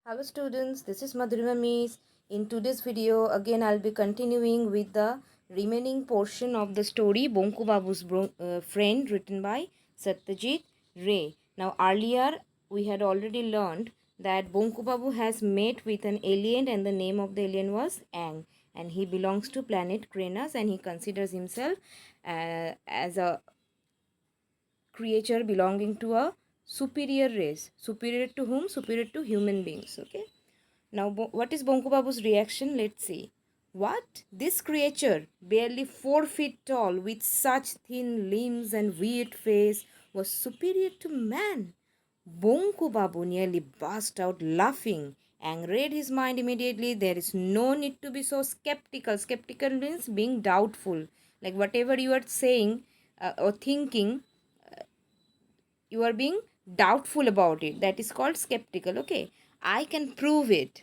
Hello students, this is Madhurima Miss. In today's video, again I'll be continuing with the remaining portion of the story Bonku Babu's Friend, written by Satyajit Ray. Now earlier we had already learned that Bonku Babu has met with an alien and the name of the alien was Aang, and he belongs to planet Krenas and he considers himself as a creature belonging to a superior race. Superior to whom? Superior to human beings. Okay. Now, what is Bonku Babu's reaction? Let's see. What? This creature, barely 4 feet tall, with such thin limbs and weird face, was superior to man. Bonku Babu nearly burst out laughing and read his mind immediately. There is no need to be so skeptical. Skeptical means being doubtful. Like whatever you are saying or thinking, you are being doubtful about it. That is called skeptical. Okay, I can prove it.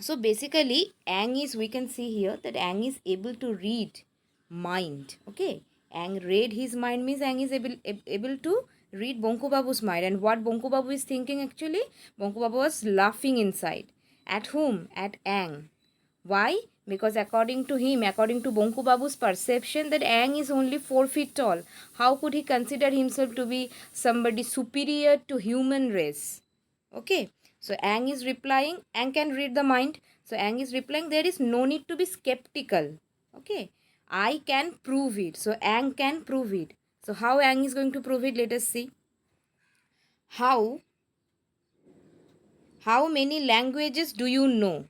So basically Aang is, we can see here that Aang is able to read mind. Okay, Aang read his mind means Aang is able to read Bonku Babu's mind. And what Bonku Babu is thinking actually, Bonku Babu was laughing inside. At whom? At Aang. Why? Because according to him, according to Bonku Babu's perception, that Aang is only 4 feet tall. How could he consider himself to be somebody superior to human race? Okay. So Aang is replying, Aang can read the mind. So Aang is replying, there is no need to be skeptical. Okay. I can prove it. So Aang can prove it. So how Aang is going to prove it? Let us see. How many languages do you know?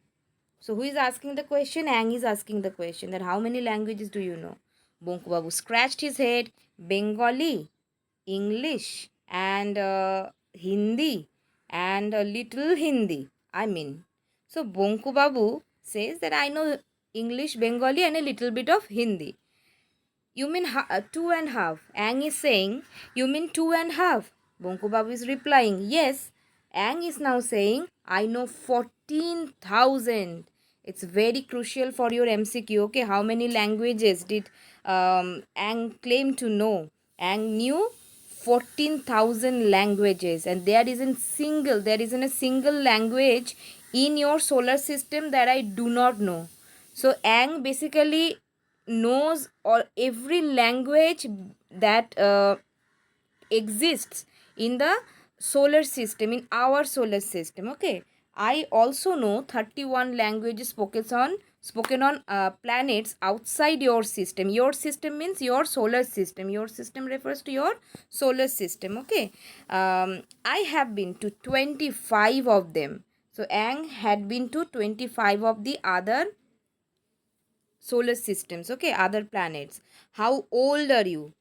So who is asking the question? Aang is asking the question that how many languages do you know? Bonku Babu scratched his head. Bengali, English, and Hindi, and a little Hindi. So Bonku Babu says that I know English, Bengali, and a little bit of Hindi. You mean 2.5? Aang is saying, you mean 2.5? Bonku Babu is replying, yes. Aang is now saying, I know 14,000. It's very crucial for your MCQ. Okay, how many languages did Aang claim to know? Aang knew 14,000 languages, and there isn't a single language in your solar system that I do not know. So Aang basically knows or every language that exists in the solar system, in our solar system. Okay, I also know 31 languages spoken on planets outside your system. Your system means your solar system. Your system refers to your solar system. Okay, I have been to 25 of them. So Aang had been to 25 of the other solar systems, okay, other planets. How old are you?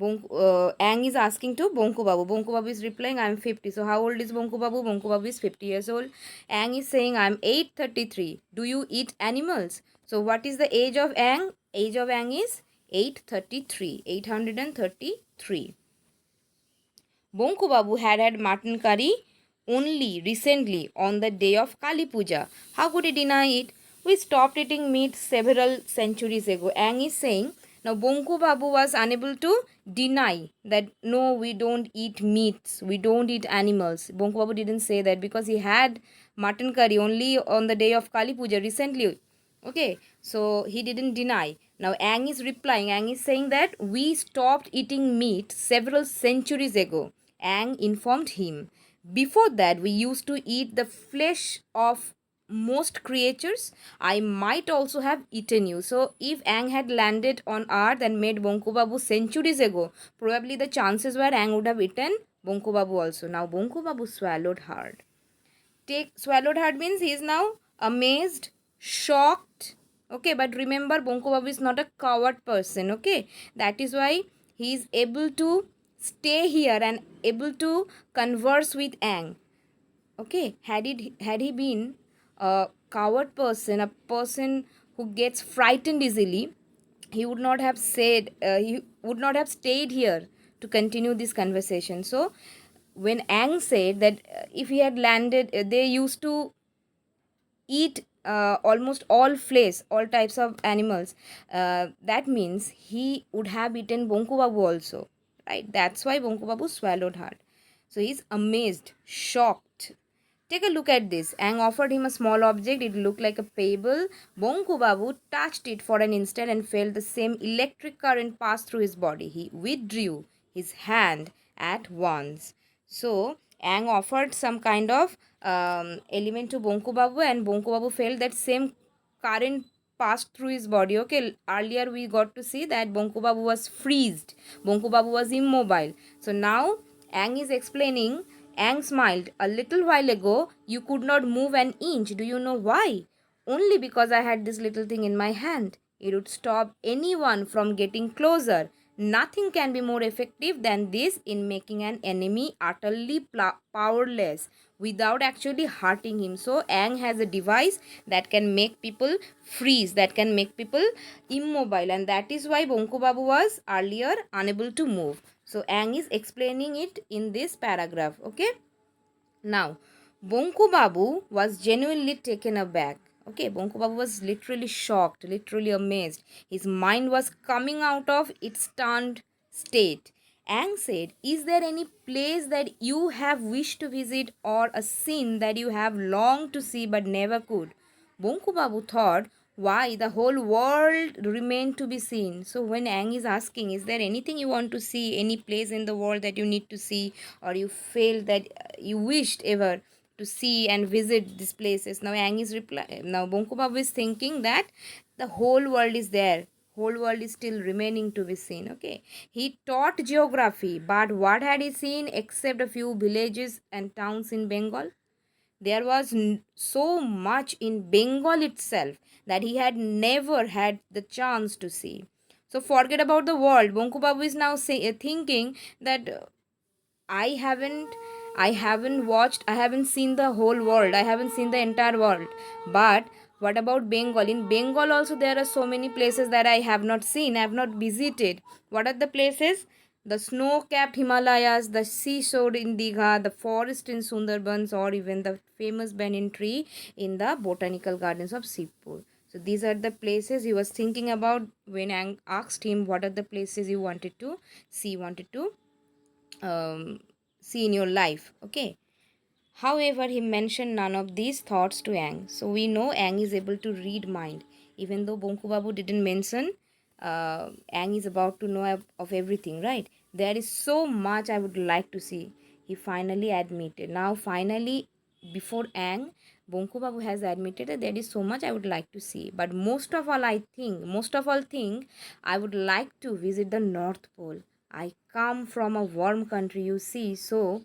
Aang is asking to Bonku Babu. Bonku Babu is replying, I am 50. So how old is Bonku Babu? Bonku Babu is 50 years old. Aang is saying, I am 833. Do you eat animals? So what is the age of Aang? Age of Aang is 833. 833. Bonku Babu had mutton curry only recently on the day of Kali Puja. How could he deny it? We stopped eating meat several centuries ago. Aang is saying, now Bonku Babu was unable to deny that no, we don't eat meats, we don't eat animals. Bonku Babu didn't say that because he had mutton curry only on the day of Kali Puja recently. Okay, so he didn't deny. Now Aang is replying, Aang is saying that we stopped eating meat several centuries ago. Aang informed him. Before that, we used to eat the flesh of most creatures. I might also have eaten you. So, if Aang had landed on earth and made Bonku Babu centuries ago, probably the chances were Aang would have eaten Bonku Babu also. Now, Bonku Babu swallowed hard. Swallowed hard means he is now amazed, shocked. Okay, but remember, Bonku Babu is not a coward person. Okay, that is why he is able to stay here and able to converse with Aang. Okay, had he been a coward person, a person who gets frightened easily, he would not have stayed here to continue this conversation. So when Aang said that if he had landed, they used to eat almost all flesh, all types of animals. That means he would have eaten Bonku Babu also, right? That's why Bonku Babu swallowed hard. So he's amazed, shocked. Take a look at this. Aang offered him a small object. It looked like a pebble. Bonku Babu touched it for an instant and felt the same electric current pass through his body. He withdrew his hand at once. So, Aang offered some kind of element to Bonku Babu, and Bonku Babu felt that same current passed through his body. Okay, earlier we got to see that Bonku Babu was freezed. Bonku Babu was immobile. So now Aang is explaining. Aang smiled. A little while ago, you could not move an inch. Do you know why? Only because I had this little thing in my hand. It would stop anyone from getting closer. Nothing can be more effective than this in making an enemy utterly powerless without actually hurting him. So, Aang has a device that can make people freeze, that can make people immobile, and that is why Bonku Babu was earlier unable to move. So, Aang is explaining it in this paragraph. Okay. Now, Bonku Babu was genuinely taken aback. Okay, Bonku Babu was literally shocked, literally amazed. His mind was coming out of its stunned state. Aang said, "Is there any place that you have wished to visit or a scene that you have longed to see but never could?" Bonku Babu thought, why the whole world remained to be seen. So when Aang is asking, is there anything you want to see, any place in the world that you need to see, or you feel that you wished ever to see and visit these places? Now Aang is now Bonku Babu is thinking that the whole world is there. Whole world is still remaining to be seen. Okay. He taught geography, but what had he seen except a few villages and towns in Bengal? There was so much in Bengal itself that he had never had the chance to see. So forget about the world. Bonku Babu is now thinking that I haven't seen the whole world. I haven't seen the entire world. But what about Bengal? In Bengal also there are so many places that I have not seen, I have not visited. What are the places? The snow-capped Himalayas, the seashore in Digha, the forest in Sundarbans, or even the famous banyan tree in the botanical gardens of Sipur. So these are the places he was thinking about when I asked him what are the places you wanted to see, see in your life. Okay. However, he mentioned none of these thoughts to Aang. So we know Aang is able to read mind. Even though Bonku Babu didn't mention, Aang is about to know of everything, right? There is so much I would like to see. He finally admitted. Now, finally, before Aang, Bonku Babu has admitted that there is so much I would like to see. But most of all, I would like to visit the North Pole. I come from a warm country, you see, so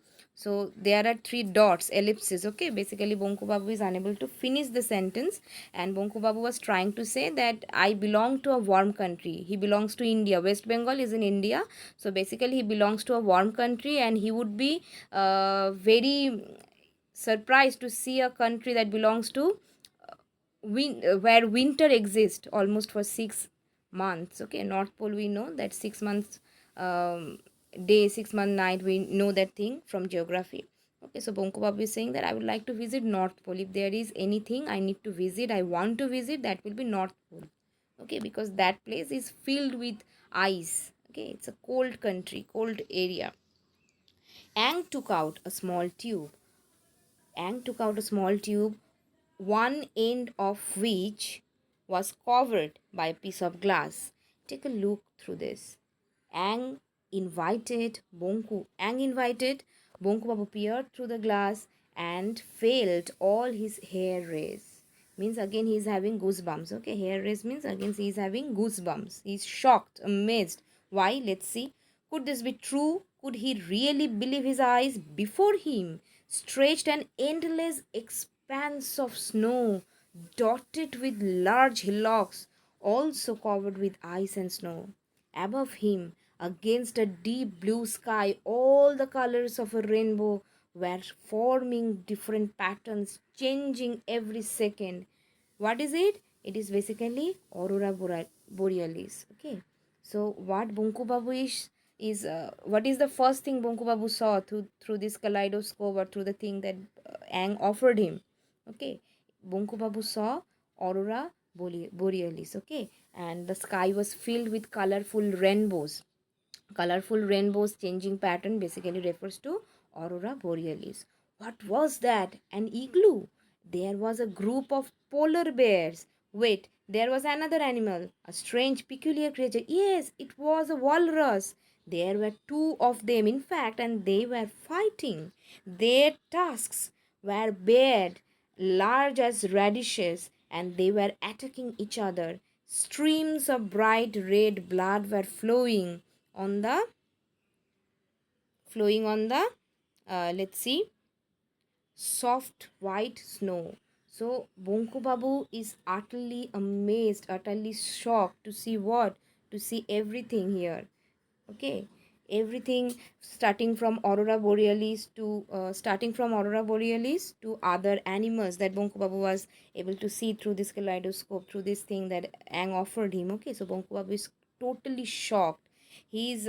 there are three dots, ellipses. Okay, basically Bonku Babu is unable to finish the sentence, and Bonku Babu was trying to say that I belong to a warm country. He belongs to India. West Bengal is in India. So basically he belongs to a warm country, and he would be very surprised to see a country that belongs to where winter exists almost for 6 months. Okay, North Pole, we know that 6 months day, 6 month night, we know that thing from geography. Okay, so Bonku Babu is saying that I would like to visit North Pole. If there is anything I need to visit, I want to visit, that will be North Pole. Okay, because that place is filled with ice. Okay, it's a cold country, cold area. Ang took out a small tube. Ang took out a small tube, one end of which was covered by a piece of glass. Take a look through this. Ang invited Bonku Babu peered through the glass and felt all his hair raise. Means again he is having goosebumps. Okay, hair raise means again he is having goosebumps. He is shocked, amazed. Why? Let's see. Could this be true? Could he really believe his eyes? Before him stretched an endless expanse of snow, dotted with large hillocks, also covered with ice and snow. Above him, against a deep blue sky, all the colors of a rainbow were forming different patterns, changing every second. What is it? It is basically aurora borealis. Okay. So what Bonku Babu is what is the first thing Bonku Babu saw through this kaleidoscope, or through the thing that Aang offered him? Okay, Bonku Babu saw aurora borealis. Okay, and the sky was filled with colorful rainbows. Colorful rainbows changing pattern basically refers to aurora borealis. What was that? An igloo. There was a group of polar bears. Wait, there was another animal, a strange, peculiar creature. Yes, it was a walrus. There were two of them, in fact, and they were fighting. Their tusks were bared, large as radishes, and they were attacking each other. Streams of bright red blood were on the flowing on the let's see, soft white snow. So Bonku Babu is utterly amazed, utterly shocked to see what? To see everything here. Okay. Everything starting from Aurora Borealis to other animals that Bonku Babu was able to see through this kaleidoscope, through this thing that Aang offered him. Okay, so Bonku Babu is totally shocked. He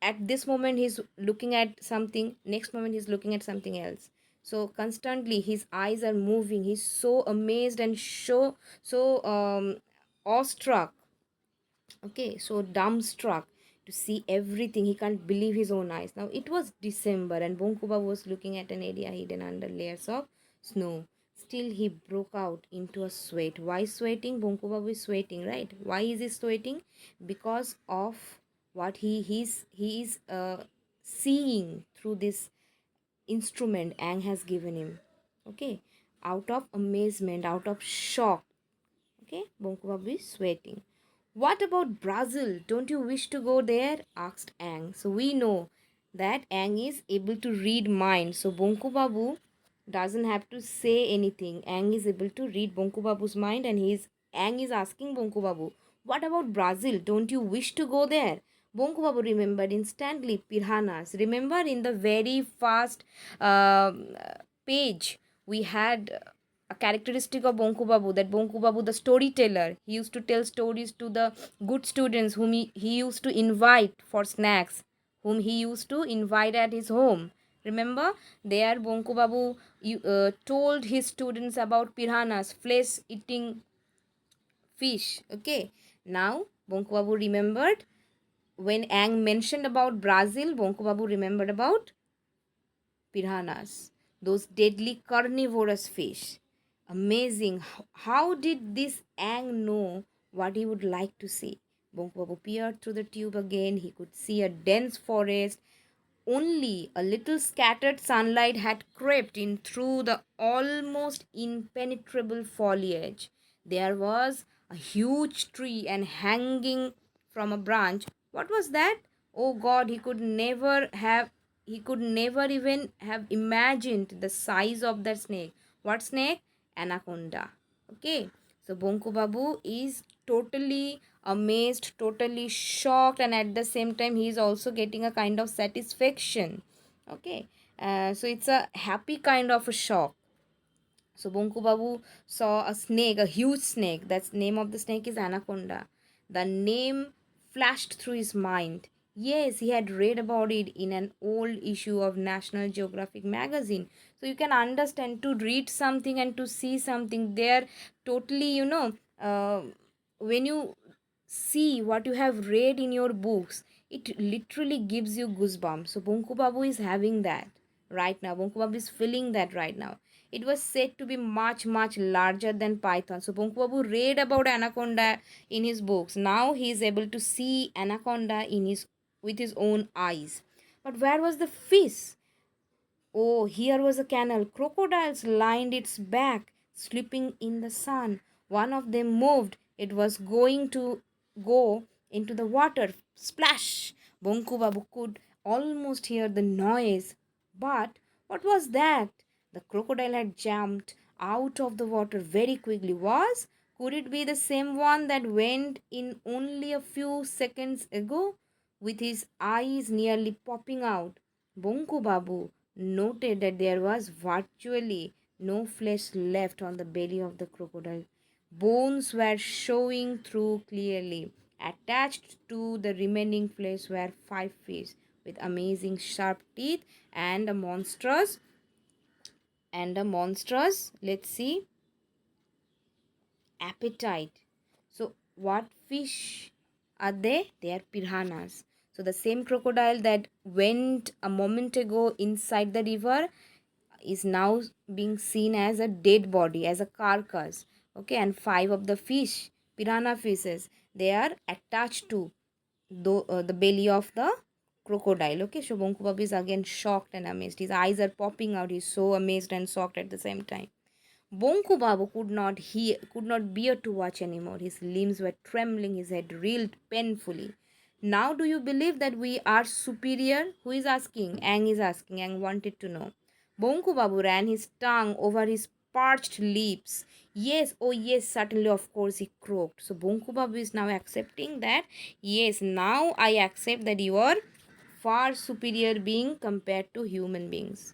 at this moment he's looking at something, next moment he's looking at something else, so constantly his eyes are moving. He's so amazed and so awestruck, okay, so dumbstruck to see everything. He can't believe his own eyes. Now it was December and Bonkuba was looking at an area hidden under layers of snow. Still he broke out into a sweat. Why sweating? Bonkuba is sweating, right? Why is he sweating? Because of what he is seeing through this instrument Ang has given him. Okay, out of amazement, out of shock. Okay, Bonkubabu is sweating. What about Brazil? Don't you wish to go there? Asked Ang. So we know that Ang is able to read minds. So Bonkubabu doesn't have to say anything. Ang is able to read Bonkubabu's mind, and Ang is asking Bonkubabu, what about Brazil? Don't you wish to go there? Bonkubabu remembered instantly piranhas. Remember in the very first page we had a characteristic of Bonku Babu, that Bonku Babu, the storyteller, he used to tell stories to the good students whom he used to invite for snacks, whom he used to invite at his home. Remember, there Bonku Babu told his students about piranhas, flesh eating fish. Okay, now Bonku Babu remembered when Ang mentioned about Brazil, Bonku Babu remembered about piranhas, those deadly carnivorous fish. Amazing. How did this Ang know what he would like to see? Bongbabu peered through the tube again. He could see a dense forest. Only a little scattered sunlight had crept in through the almost impenetrable foliage. There was a huge tree, and hanging from a branch, what was that? Oh God, he could never even have imagined the size of that snake. What snake? Anaconda. Okay, so Bonku Babu is totally amazed, totally shocked, and at the same time he is also getting a kind of satisfaction. Okay, so it's a happy kind of a shock. So Bonku Babu saw a snake, a huge snake. That's name of the snake is Anaconda. The name flashed through his mind. Yes, he had read about it in an old issue of National Geographic magazine. So you can understand, to read something and to see something, they're totally, when you see what you have read in your books, it literally gives you goosebumps. So Bonku Babu is having that right now. Bonku Babu is feeling that right now. It was said to be much, much larger than Python. So Bonku Babu read about anaconda in his books. Now he is able to see anaconda with his own eyes. But where was the fish? Oh, here was a canal. Crocodiles lined its back, sleeping in the sun. One of them moved. It was going to go into the water. Splash! Bonku Babu could almost hear the noise. But what was that? The crocodile had jumped out of the water very quickly. Could it be the same one that went in only a few seconds ago? With his eyes nearly popping out, Bonku Babu noted that there was virtually no flesh left on the belly of the crocodile. Bones were showing through clearly. Attached to the remaining flesh were 5 fish with amazing sharp teeth and a monstrous, let's see, appetite. So what fish are they? They are piranhas. So the same crocodile that went a moment ago inside the river is now being seen as a dead body, as a carcass. Okay, and 5 of the fish, piranha fishes, they are attached to the belly of the crocodile. Okay, so Bonku Babu is again shocked and amazed. His eyes are popping out. He's so amazed and shocked at the same time. Bonku Babu could not bear to watch anymore. His limbs were trembling, his head reeled painfully. Now do you believe that we are superior? Who is asking? Aang is asking. Aang wanted to know. Bonku Babu ran his tongue over his parched lips. Yes, oh yes, certainly, of course, he croaked. So Bonku Babu is now accepting that, yes, now I accept that you are far superior being compared to human beings.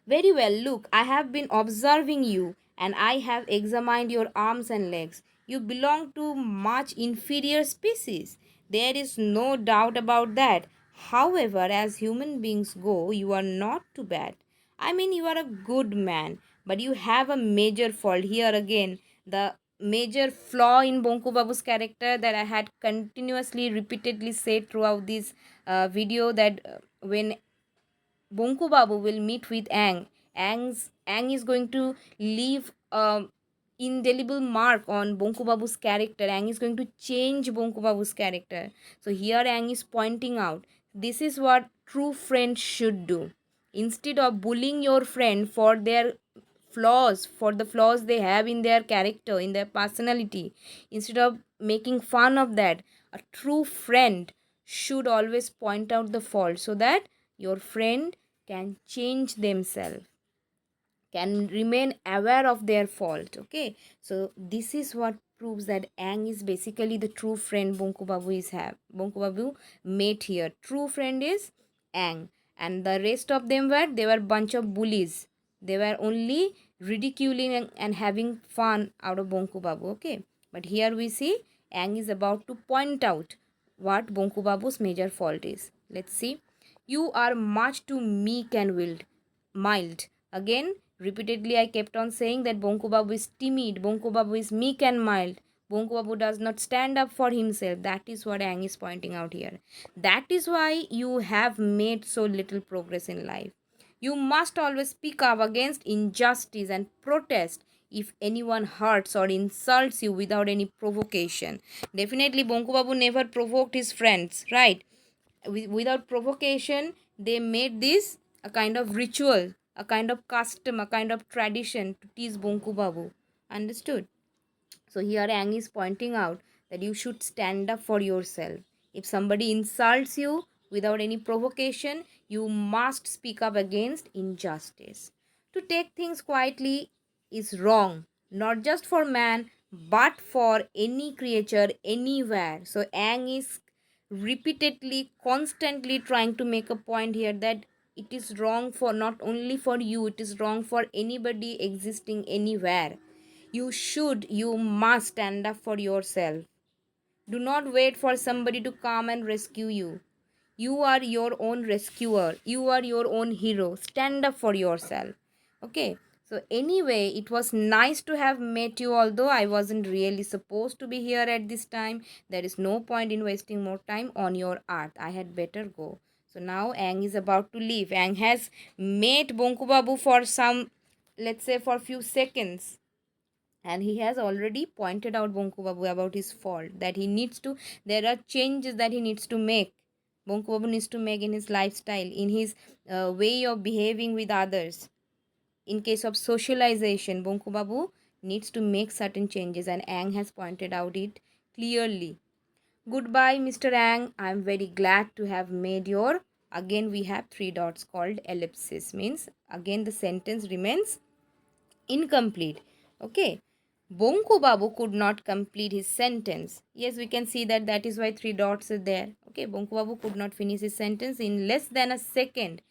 Very well, look, I have been observing you and I have examined your arms and legs. You belong to much inferior species. There is no doubt about that. However, as human beings go, you are not too bad. I mean, you are a good man, but you have a major fault. Here again, the major flaw in Bonku Babu's character that I had continuously, repeatedly said throughout this video, that when Bonku Babu will meet with Aang. Aang is going to leave a indelible mark on Bonku Babu's character. Aang is going to change Bonku Babu's character. So here Aang is pointing out, this is what true friends should do. Instead of bullying your friend for their flaws, for the flaws they have in their character, in their personality, instead of making fun of that, a true friend should always point out the fault so that your friend can change themselves, can remain aware of their fault. Okay, so this is what proves that Aang is basically the true friend Bonku Babu made here. True friend is Aang, and the rest of them were bunch of bullies. They were only ridiculing and having fun out of Bonku Babu. Okay, but here we see Aang is about to point out what Bonku Babu's major fault is. Let's see. You are much too meek and mild. Again, repeatedly I kept on saying that Bonku Babu is timid, Bonku Babu is meek and mild. Bonku Babu does not stand up for himself. That is what Aang is pointing out here. That is why you have made so little progress in life. You must always speak up against injustice and protest if anyone hurts or insults you without any provocation. Definitely, Bonku Babu never provoked his friends, right? Without provocation, they made this a kind of ritual, a kind of custom, a kind of tradition to tease Bonku Babu. Understood? So here Aang is pointing out that you should stand up for yourself. If somebody insults you without any provocation, you must speak up against injustice. To take things quietly is wrong, not just for man, but for any creature anywhere. So Aang is repeatedly, constantly trying to make a point here that it is wrong for not only for you, it is wrong for anybody existing anywhere. You must stand up for yourself. Do not wait for somebody to come and rescue you. You are your own rescuer. You are your own hero. Stand up for yourself. Okay. So, anyway, it was nice to have met you, although I wasn't really supposed to be here at this time. There is no point in wasting more time on your earth. I had better go. So, now Aang is about to leave. Aang has met Bonku Babu for some, let's say, for a few seconds, and he has already pointed out Bonku Babu about his fault, that he needs to, there are changes that he needs to make. Bonku Babu needs to make in his lifestyle, in his way of behaving with others. In case of socialization, Bonku Babu needs to make certain changes, and Aang has pointed out it clearly. Goodbye, Mr. Aang. I am very glad to have made your. Again, we have 3 dots called ellipsis, means again the sentence remains incomplete. Okay. Bonku Babu could not complete his sentence. Yes, we can see that that is why 3 dots are there. Okay, Bonku Babu could not finish his sentence in less than a second.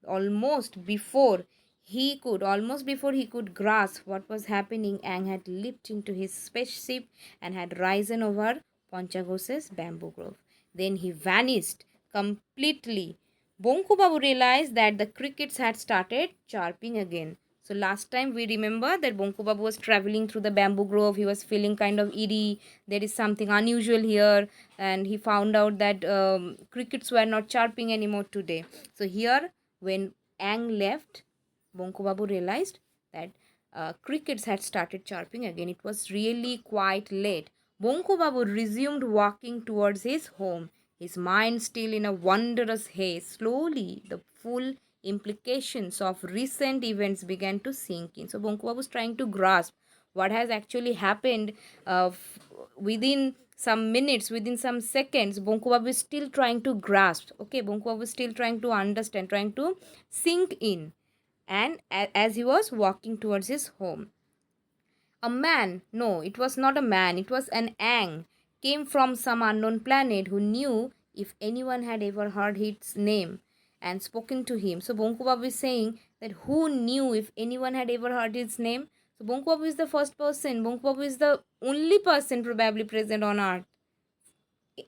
Almost before he could grasp what was happening, Aang had leaped into his spaceship and had risen over Ponchagos's bamboo grove. Then he vanished completely. Bonku Babu realized that the crickets had started chirping again. So last time we remember that Bonku Babu was traveling through the bamboo grove. He was feeling kind of eerie. There is something unusual here, and he found out that crickets were not chirping anymore today. So here, when Ang left, Bonku Babu realized that crickets had started chirping again. It was really quite late. Bonku Babu resumed walking towards his home, his mind still in a wondrous haze. Slowly, the full implications of recent events began to sink in. So Bonku Babu was trying to grasp what has actually happened within some minutes, within some seconds. Bonku Babu is still trying to grasp. Okay, Bonku Babu is still trying to understand, trying to sink in. And as he was walking towards his home, a man, no, it was not a man, it was an Ang, came from some unknown planet who knew if anyone had ever heard his name and spoken to him. So Bonku Babu is saying that who knew if anyone had ever heard his name. So Bonku Babu is the first person. Bonku Babu is the only person probably present on earth,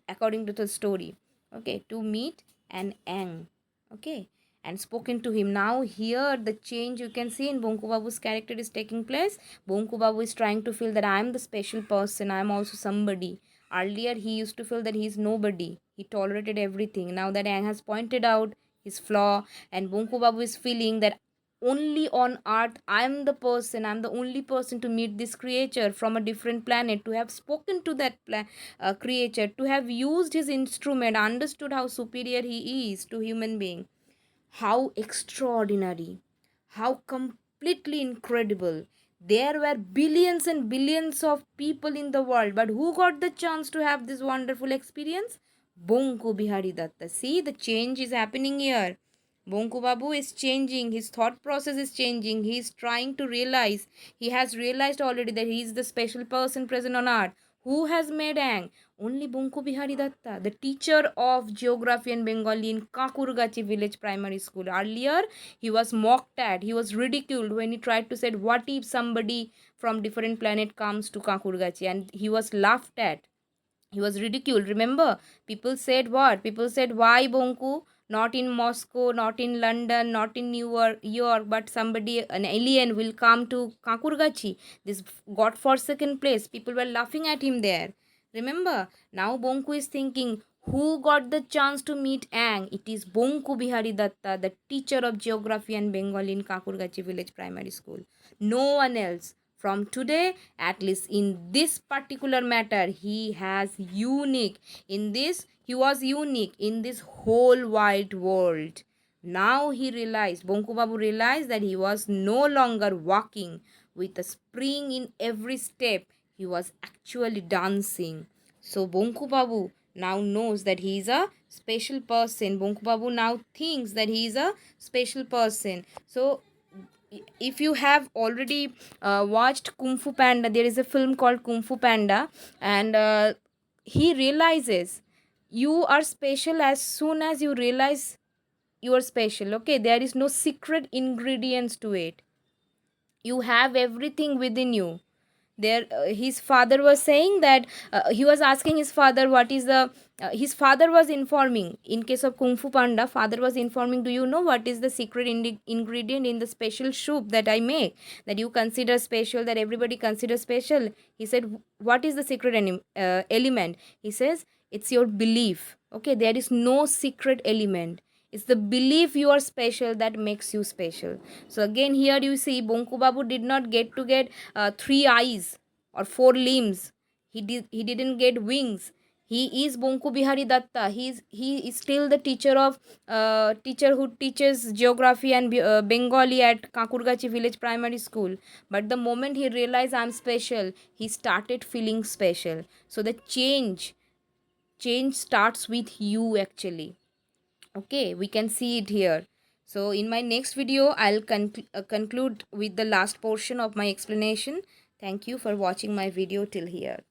according to the story, okay, to meet an Ang, okay, and spoken to him. Now here the change you can see in Bonku Babu's character is taking place. Bonku Babu is trying to feel that I am the special person, I am also somebody. Earlier he used to feel that he is nobody, he tolerated everything. Now that Ang has pointed out his flaw, and Bonku Babu is feeling that only on earth I'm the person, I'm the only person to meet this creature from a different planet, to have spoken to that creature, to have used his instrument, understood how superior he is to human being. How extraordinary, how completely incredible. There were billions and billions of people in the world, but who got the chance to have this wonderful experience? Bonku Bihari Datta. See, the change is happening here. Bonku Babu is changing, his thought process is changing. He is trying to realize, he has realized already that he is the special person present on earth. Who has made Ang? Only Bonku Bihari Datta, the teacher of geography and Bengali in Kakurgachi village primary school. Earlier, he was mocked at, he was ridiculed when he tried to say, what if somebody from different planet comes to Kakurgachi? And he was laughed at, he was ridiculed. Remember, people said what? People said, why Bonku? Not in Moscow, not in London, not in York, but somebody, an alien, will come to Kakurgachi, this godforsaken place. People were laughing at him there. Remember, now Bonku is thinking, who got the chance to meet Ang? It is Bonku Bihari Datta, the teacher of geography and Bengali in Kakurgachi village primary school. No one else. From today, at least in this particular matter, he has unique. In this, he was unique in this whole wide world. Now he realized, Bonku Babu realized that he was no longer walking with a spring in every step. He was actually dancing. So Bonku Babu now knows that he is a special person. Bonku Babu now thinks that he is a special person. So if you have already watched Kung Fu Panda, there is a film called Kung Fu Panda, and he realizes you are special as soon as you realize you are special. Okay, there is no secret ingredients to it. You have everything within you. There his father was saying that he was asking his father what is the his father was informing, in case of Kung Fu Panda, father was informing, do you know what is the secret ingredient in the special soup that I make, that you consider special, that everybody considers special? He said, what is the secret element? He says, it's your belief. Okay, there is no secret element. It's the belief you are special that makes you special. So again here you see Bonku Babu did not get to get three eyes or four limbs. He didn't get wings. He is Bonku Bihari Datta. He is still the teacher of teacher who teaches geography and Bengali at Kakurgachi village primary school. But the moment he realized I'm special, he started feeling special. So the change starts with you actually. Okay, we can see it here. So in my next video I'll conclude with the last portion of my explanation. Thank you for watching my video till here.